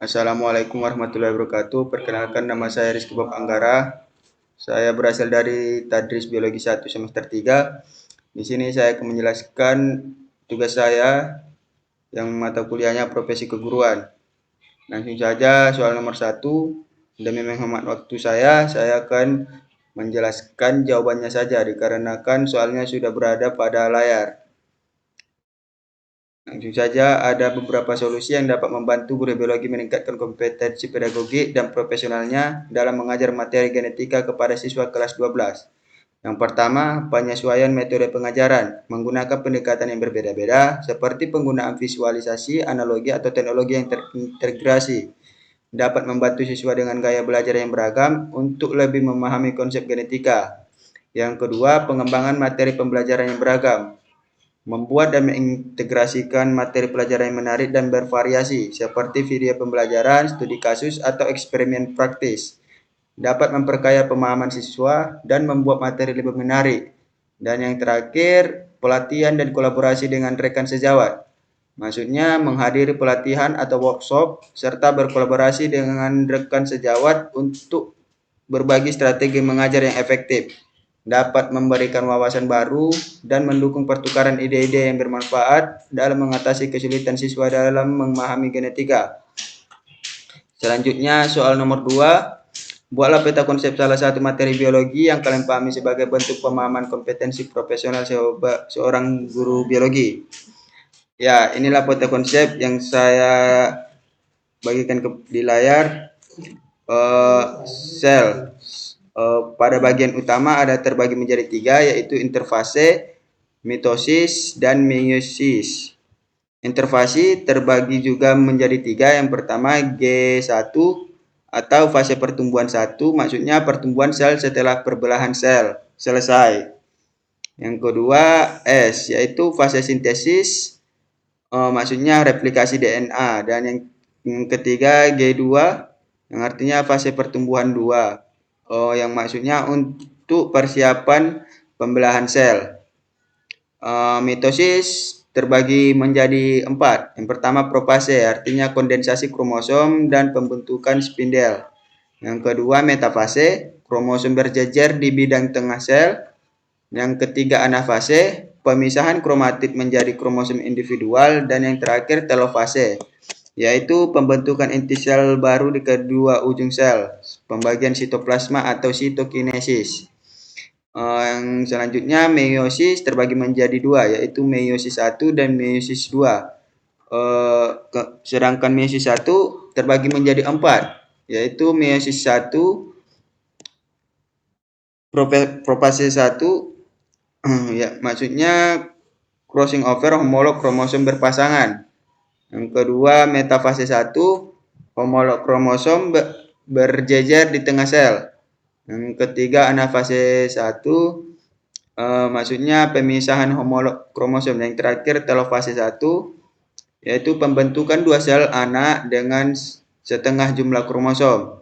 Assalamualaikum warahmatullahi wabarakatuh. Perkenalkan, nama saya Rizky Bob Anggara. Saya berasal dari Tadris Biologi 1 semester 3. Di sini saya akan menjelaskan tugas saya yang mata kuliahnya profesi keguruan. Langsung saja soal nomor 1. Demi menghemat waktu saya akan menjelaskan jawabannya saja dikarenakan soalnya sudah berada pada layar. Langsung saja, ada beberapa solusi yang dapat membantu guru biologi meningkatkan kompetensi pedagogik dan profesionalnya dalam mengajar materi genetika kepada siswa kelas 12. Yang pertama, penyesuaian metode pengajaran menggunakan pendekatan yang berbeda-beda seperti penggunaan visualisasi, analogi atau teknologi yang terintegrasi. Dapat membantu siswa dengan gaya belajar yang beragam untuk lebih memahami konsep genetika. Yang kedua, pengembangan materi pembelajaran yang beragam. Membuat dan mengintegrasikan materi pelajaran yang menarik dan bervariasi, seperti video pembelajaran, studi kasus, atau eksperimen praktis. Dapat memperkaya pemahaman siswa dan membuat materi lebih menarik. Dan yang terakhir, pelatihan dan kolaborasi dengan rekan sejawat. Maksudnya menghadiri pelatihan atau workshop, serta berkolaborasi dengan rekan sejawat untuk berbagi strategi mengajar yang efektif. Dapat memberikan wawasan baru dan mendukung pertukaran ide-ide yang bermanfaat dalam mengatasi kesulitan siswa dalam memahami genetika. Selanjutnya, soal nomor 2. Buatlah peta konsep salah satu materi biologi yang kalian pahami sebagai bentuk pemahaman kompetensi profesional seorang guru biologi. Ya, inilah peta konsep yang saya bagikan di layar. Sel. Pada bagian utama ada terbagi menjadi 3, yaitu interfase, mitosis, dan meiosis. Interfase terbagi juga menjadi 3. Yang pertama G1 atau fase pertumbuhan 1, maksudnya pertumbuhan sel setelah perbelahan sel selesai. Yang kedua S, yaitu fase sintesis, maksudnya replikasi DNA. Dan yang ketiga G2, yang artinya fase pertumbuhan 2. Yang maksudnya untuk persiapan pembelahan sel. Mitosis terbagi menjadi 4. Yang pertama profase, artinya kondensasi kromosom dan pembentukan spindel. Yang kedua metafase, kromosom berjejer di bidang tengah sel. Yang ketiga anafase, pemisahan kromatid menjadi kromosom individual. Dan yang terakhir telofase, yaitu pembentukan inti sel baru di kedua ujung sel, pembagian sitoplasma atau sitokinesis. Yang selanjutnya meiosis terbagi menjadi 2, yaitu meiosis 1 dan meiosis 2. Sedangkan meiosis 1 terbagi menjadi 4, yaitu meiosis 1, profase 1, ya, maksudnya crossing over homolog kromosom berpasangan. Yang kedua metafase 1, homolog kromosom berjejer di tengah sel. Yang ketiga anafase 1, maksudnya pemisahan homolog kromosom. Yang terakhir telofase 1, yaitu pembentukan 2 sel anak dengan setengah jumlah kromosom.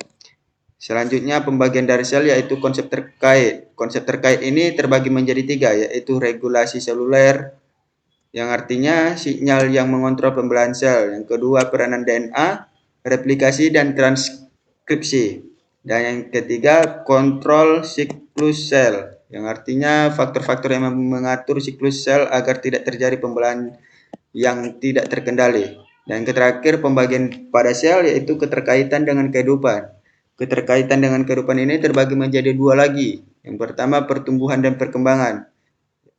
Selanjutnya pembagian dari sel, yaitu konsep terkait. Konsep terkait ini terbagi menjadi 3, yaitu regulasi seluler, yang artinya sinyal yang mengontrol pembelahan sel. Yang kedua peranan DNA, replikasi dan transkripsi. Dan yang ketiga kontrol siklus sel, yang artinya faktor-faktor yang mengatur siklus sel agar tidak terjadi pembelahan yang tidak terkendali. Dan yang terakhir pembagian pada sel, yaitu keterkaitan dengan kehidupan. Keterkaitan dengan kehidupan ini terbagi menjadi 2 lagi. Yang pertama pertumbuhan dan perkembangan,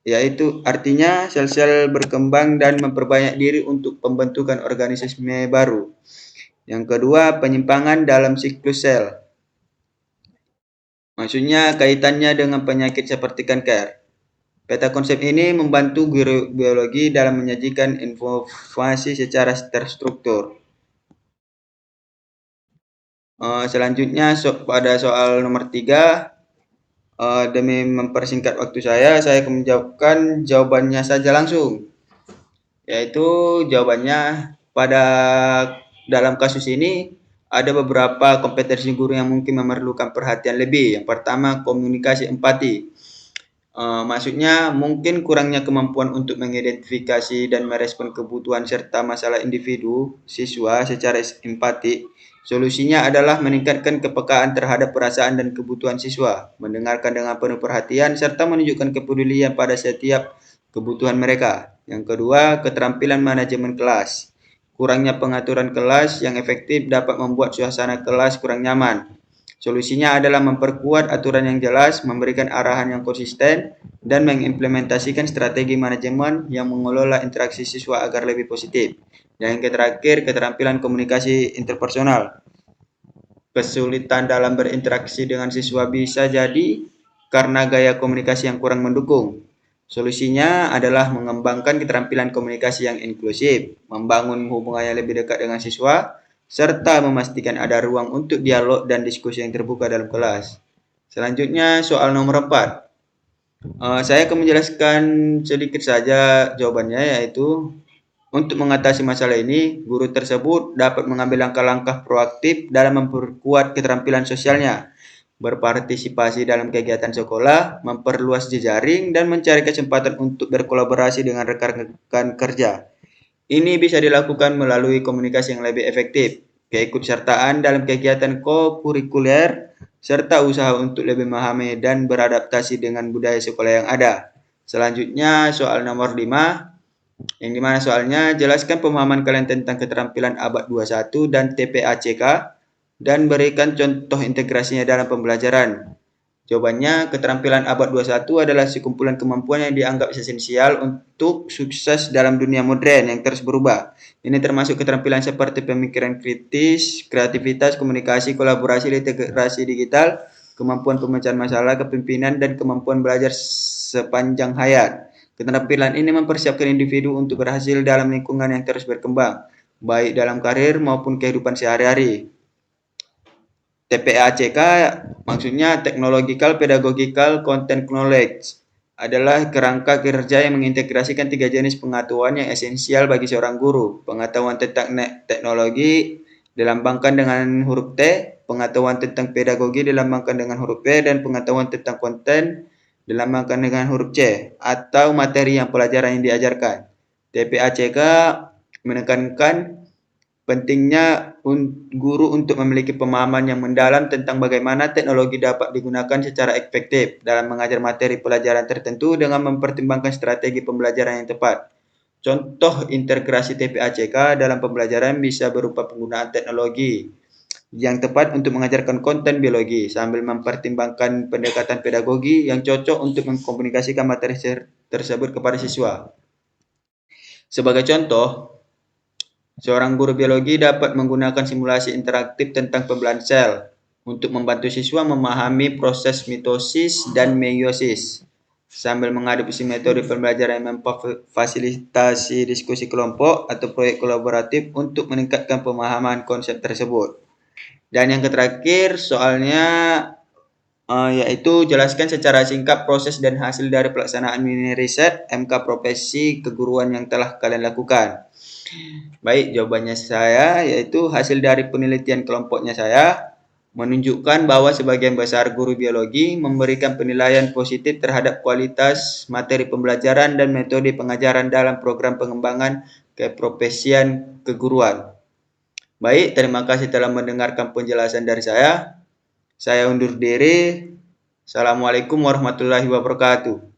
yaitu artinya sel-sel berkembang dan memperbanyak diri untuk pembentukan organisme baru. Yang kedua, penyimpangan dalam siklus sel. Maksudnya kaitannya dengan penyakit seperti kanker. Peta konsep ini membantu guru biologi dalam menyajikan informasi secara terstruktur. Selanjutnya pada soal nomor 3. Demi mempersingkat waktu saya akan menjawabkan jawabannya saja langsung. Yaitu jawabannya pada dalam kasus ini ada beberapa kompetensi guru yang mungkin memerlukan perhatian lebih. Yang pertama komunikasi empati. Maksudnya mungkin kurangnya kemampuan untuk mengidentifikasi dan merespon kebutuhan serta masalah individu siswa secara empati Solusinya adalah meningkatkan kepekaan terhadap perasaan dan kebutuhan siswa, mendengarkan dengan penuh perhatian, serta menunjukkan kepedulian pada setiap kebutuhan mereka. Yang kedua, keterampilan manajemen kelas. Kurangnya pengaturan kelas yang efektif dapat membuat suasana kelas kurang nyaman. Solusinya adalah memperkuat aturan yang jelas, memberikan arahan yang konsisten, dan mengimplementasikan strategi manajemen yang mengelola interaksi siswa agar lebih positif. Dan yang terakhir, keterampilan komunikasi interpersonal. Kesulitan dalam berinteraksi dengan siswa bisa jadi karena gaya komunikasi yang kurang mendukung. Solusinya adalah mengembangkan keterampilan komunikasi yang inklusif, membangun hubungan yang lebih dekat dengan siswa, serta memastikan ada ruang untuk dialog dan diskusi yang terbuka dalam kelas. Selanjutnya, soal nomor 4. Saya akan menjelaskan sedikit saja jawabannya, yaitu untuk mengatasi masalah ini, guru tersebut dapat mengambil langkah-langkah proaktif dalam memperkuat keterampilan sosialnya, berpartisipasi dalam kegiatan sekolah, memperluas jejaring, dan mencari kesempatan untuk berkolaborasi dengan rekan-rekan kerja. Ini bisa dilakukan melalui komunikasi yang lebih efektif, keikutsertaan dalam kegiatan co-kurikuler, serta usaha untuk lebih memahami dan beradaptasi dengan budaya sekolah yang ada. Selanjutnya, soal nomor 5. Yang dimana soalnya, jelaskan pemahaman kalian tentang keterampilan abad 21 dan TPACK dan berikan contoh integrasinya dalam pembelajaran. Jawabannya, keterampilan abad 21 adalah sekumpulan kemampuan yang dianggap esensial untuk sukses dalam dunia modern yang terus berubah. Ini termasuk keterampilan seperti pemikiran kritis, kreativitas, komunikasi, kolaborasi, literasi digital, kemampuan pemecahan masalah, kepemimpinan, dan kemampuan belajar sepanjang hayat. Keterampilan ini mempersiapkan individu untuk berhasil dalam lingkungan yang terus berkembang, baik dalam karir maupun kehidupan sehari-hari. TPACK maksudnya Technological Pedagogical Content Knowledge adalah kerangka kerja yang mengintegrasikan 3 jenis pengetahuan yang esensial bagi seorang guru. Pengetahuan tentang teknologi dilambangkan dengan huruf T, pengetahuan tentang pedagogi dilambangkan dengan huruf P, dan pengetahuan tentang konten dilambangkan dengan huruf C, atau materi yang pelajaran yang diajarkan. TPACK menekankan pentingnya guru untuk memiliki pemahaman yang mendalam tentang bagaimana teknologi dapat digunakan secara efektif dalam mengajar materi pelajaran tertentu dengan mempertimbangkan strategi pembelajaran yang tepat. Contoh integrasi TPACK dalam pembelajaran bisa berupa penggunaan teknologi yang tepat untuk mengajarkan konten biologi sambil mempertimbangkan pendekatan pedagogi yang cocok untuk mengkomunikasikan materi tersebut kepada siswa. Sebagai contoh, seorang guru biologi dapat menggunakan simulasi interaktif tentang pembelahan sel untuk membantu siswa memahami proses mitosis dan meiosis, sambil mengadopsi metode pembelajaran yang memfasilitasi diskusi kelompok atau proyek kolaboratif untuk meningkatkan pemahaman konsep tersebut. Dan yang terakhir soalnya yaitu jelaskan secara singkat proses dan hasil dari pelaksanaan mini riset MK profesi keguruan yang telah kalian lakukan. Baik, jawabannya saya yaitu hasil dari penelitian kelompoknya saya menunjukkan bahwa sebagian besar guru biologi memberikan penilaian positif terhadap kualitas materi pembelajaran dan metode pengajaran dalam program pengembangan keprofesian keguruan. Baik, terima kasih telah mendengarkan penjelasan dari saya. Saya undur diri. Assalamualaikum warahmatullahi wabarakatuh.